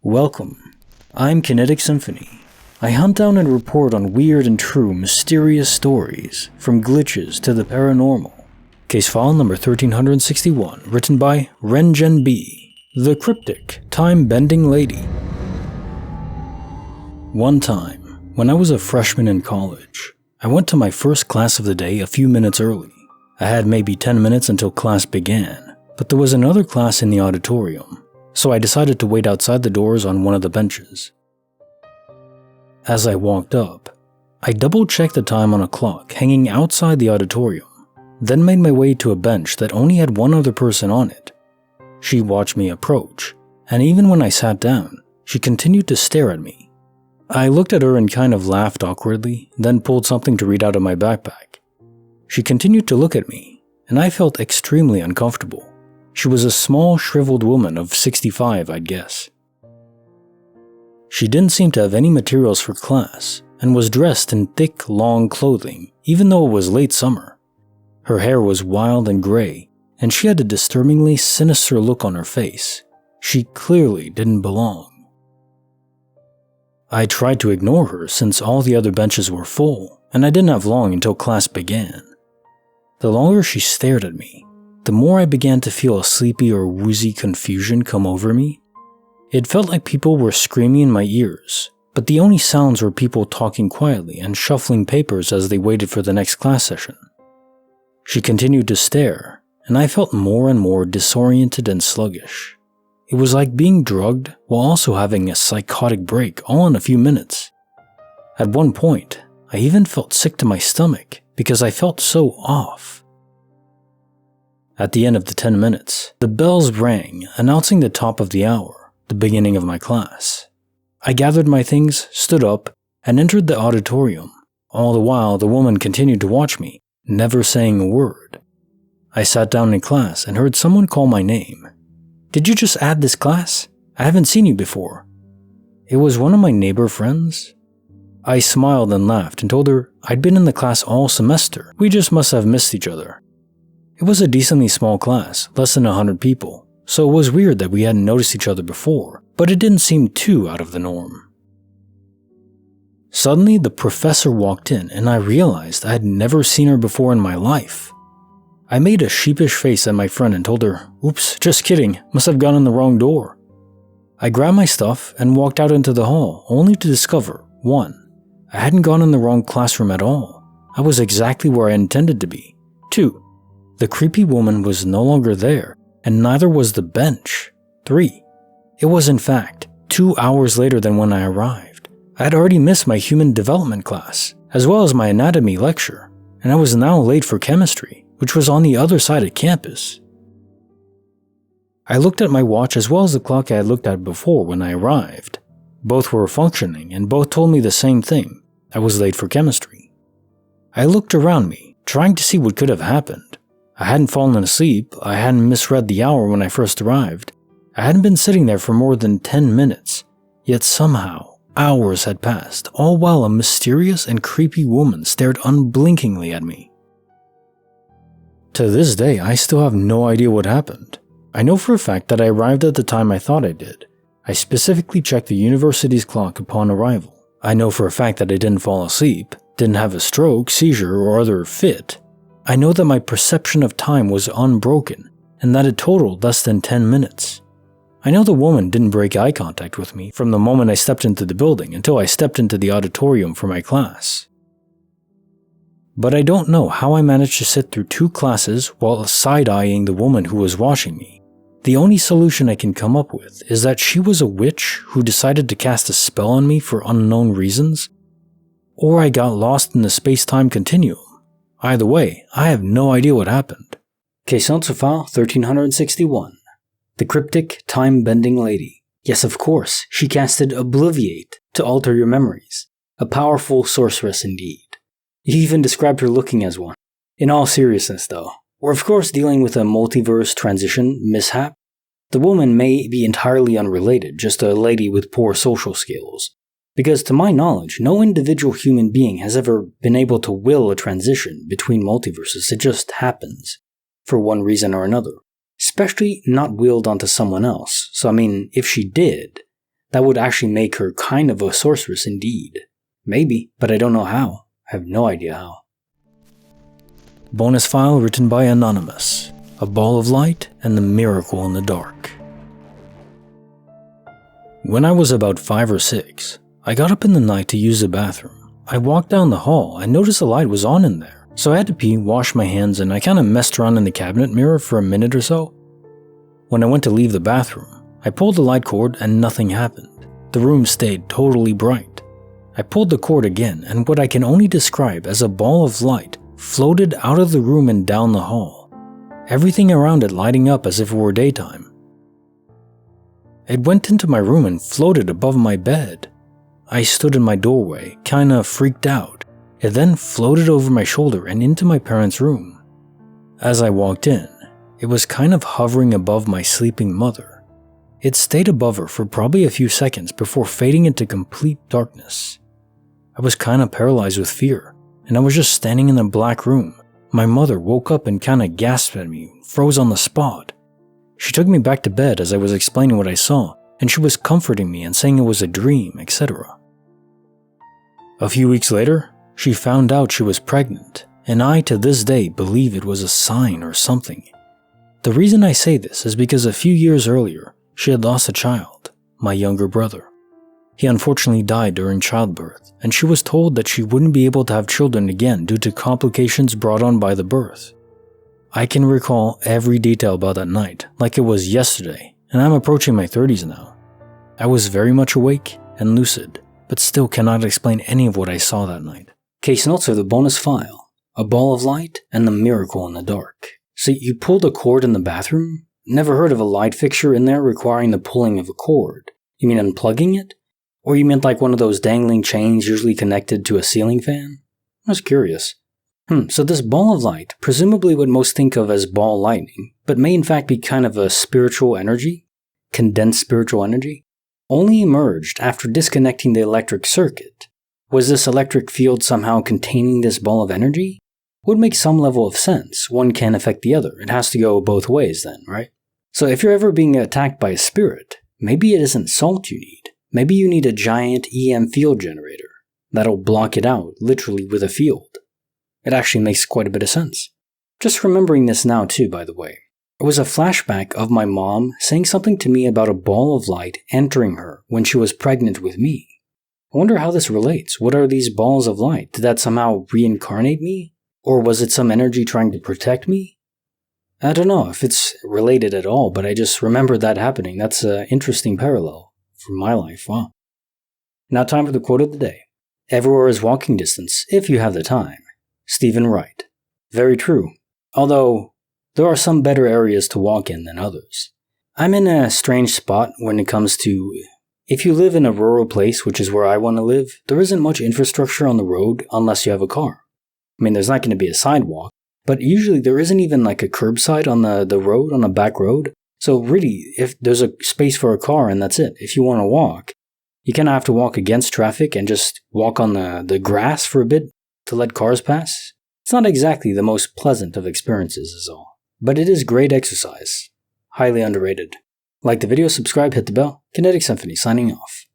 Welcome. I'm Kinetic Symphony. I hunt down and report on weird and true mysterious stories, from glitches to the paranormal. Case file number 1361, written by Renjenbee, the Cryptic, Time-Bending Lady. One time, when I was a freshman in college, I went to my first class of the day a few minutes early. I had maybe 10 minutes until class began, but there was another class in the auditorium, so I decided to wait outside the doors on one of the benches. As I walked up, I double-checked the time on a clock hanging outside the auditorium, then made my way to a bench that only had one other person on it. She watched me approach, and even when I sat down, she continued to stare at me. I looked at her and kind of laughed awkwardly, then pulled something to read out of my backpack. She continued to look at me, and I felt extremely uncomfortable. She was a small, shriveled woman of 65, I'd guess. She didn't seem to have any materials for class, and was dressed in thick, long clothing, even though it was late summer. Her hair was wild and gray, and she had a disturbingly sinister look on her face. She clearly didn't belong. I tried to ignore her since all the other benches were full, and I didn't have long until class began. The longer she stared at me, the more I began to feel a sleepy or woozy confusion come over me. It felt like people were screaming in my ears, but the only sounds were people talking quietly and shuffling papers as they waited for the next class session. She continued to stare, and I felt more and more disoriented and sluggish. It was like being drugged while also having a psychotic break all in a few minutes. At one point, I even felt sick to my stomach because I felt so off. At the end of the 10 minutes, the bells rang, announcing the top of the hour, the beginning of my class. I gathered my things, stood up, and entered the auditorium. All the while, the woman continued to watch me, never saying a word. I sat down in class and heard someone call my name. "Did you just add this class? I haven't seen you before." It was one of my neighbor friends. I smiled and laughed and told her I'd been in the class all semester. We just must have missed each other. It was a decently small class, less than 100 people, so it was weird that we hadn't noticed each other before, but it didn't seem too out of the norm. Suddenly, the professor walked in and I realized I had never seen her before in my life. I made a sheepish face at my friend and told her, "Oops, just kidding, must have gone in the wrong door." I grabbed my stuff and walked out into the hall, only to discover, 1. I hadn't gone in the wrong classroom at all. I was exactly where I intended to be. 2. The creepy woman was no longer there, and neither was the bench. 3. It was in fact 2 hours later than when I arrived. I had already missed my human development class, as well as my anatomy lecture, and I was now late for chemistry, which was on the other side of campus. I looked at my watch as well as the clock I had looked at before when I arrived. Both were functioning and both told me the same thing. I was late for chemistry. I looked around me, trying to see what could have happened. I hadn't fallen asleep, I hadn't misread the hour when I first arrived, I hadn't been sitting there for more than 10 minutes, yet somehow, hours had passed, all while a mysterious and creepy woman stared unblinkingly at me. To this day, I still have no idea what happened. I know for a fact that I arrived at the time I thought I did. I specifically checked the university's clock upon arrival. I know for a fact that I didn't fall asleep, didn't have a stroke, seizure, or other fit. I know that my perception of time was unbroken, and that it totaled less than 10 minutes. I know the woman didn't break eye contact with me from the moment I stepped into the building until I stepped into the auditorium for my class. But I don't know how I managed to sit through 2 classes while side-eyeing the woman who was watching me. The only solution I can come up with is that she was a witch who decided to cast a spell on me for unknown reasons, or I got lost in the space-time continuum. Either way, I have no idea what happened. Case file 1361. The Cryptic, Time-Bending Lady. Yes, of course, she casted Obliviate to alter your memories. A powerful sorceress indeed. You even described her looking as one. In all seriousness though, we're of course dealing with a multiverse transition mishap. The woman may be entirely unrelated, just a lady with poor social skills. Because to my knowledge, no individual human being has ever been able to will a transition between multiverses. It just happens, for one reason or another. Especially not willed onto someone else. So I mean, if she did, That would actually make her kind of a sorceress indeed. Maybe, but I don't know how. I have no idea how. Bonus file written by Anonymous. A ball of light and the miracle in the dark. When I was about 5 or 6, I got up in the night to use the bathroom. I walked down the hall and noticed the light was on in there. So I had to pee, wash my hands, and I kind of messed around in the cabinet mirror for a minute or so. When I went to leave the bathroom, I pulled the light cord and nothing happened. The room stayed totally bright. I pulled the cord again, and what I can only describe as a ball of light floated out of the room and down the hall, everything around it lighting up as if it were daytime. It went into my room and floated above my bed. I stood in my doorway, kinda freaked out. It then floated over my shoulder and into my parents' room. As I walked in, it was kind of hovering above my sleeping mother. It stayed above her for probably a few seconds before fading into complete darkness. I was kinda paralyzed with fear, and I was just standing in a black room. My mother woke up and kinda gasped at me, froze on the spot. She took me back to bed as I was explaining what I saw, and she was comforting me and saying it was a dream, etc. A few weeks later, she found out she was pregnant, and I to this day believe it was a sign or something. The reason I say this is because a few years earlier, she had lost a child, my younger brother. He unfortunately died during childbirth, and she was told that she wouldn't be able to have children again due to complications brought on by the birth. I can recall every detail about that night, like it was yesterday, and I'm approaching my 30s now. I was very much awake and lucid, but still cannot explain any of what I saw that night. Case notes are the bonus file, a ball of light and the miracle in the dark. So you pulled a cord in the bathroom? Never heard of a light fixture in there requiring the pulling of a cord. You mean unplugging it? Or you meant like one of those dangling chains usually connected to a ceiling fan? I was curious. So this ball of light, presumably what most think of as ball lightning, but may in fact be kind of a spiritual energy, condensed spiritual energy, only emerged after disconnecting the electric circuit. Was this electric field somehow containing this ball of energy? Would make some level of sense. One can't affect the other. It has to go both ways then, right? So if you're ever being attacked by a spirit, maybe it isn't salt you need. Maybe you need a giant EM field generator that'll block it out, literally with a field. It actually makes quite a bit of sense. Just remembering this now too, by the way. It was a flashback of my mom saying something to me about a ball of light entering her when she was pregnant with me. I wonder how this relates. What are these balls of light? Did that somehow reincarnate me? Or was it some energy trying to protect me? I don't know if it's related at all, but I just remember that happening. That's an interesting parallel from my life. Wow. Now time for the quote of the day. Everywhere is walking distance, if you have the time. Stephen Wright. Very true. Although, there are some better areas to walk in than others. I'm in a strange spot when it comes to, if you live in a rural place, which is where I want to live, there isn't much infrastructure on the road unless you have a car. I mean, there's not going to be a sidewalk, but usually there isn't even like a curbside on the road, on a back road. So really, if there's a space for a car and that's it. If you want to walk, you kind of have to walk against traffic and just walk on the grass for a bit to let cars pass. It's not exactly the most pleasant of experiences is all. But it is great exercise. Highly underrated. Like the video, subscribe, hit the bell. Kinetic Symphony signing off.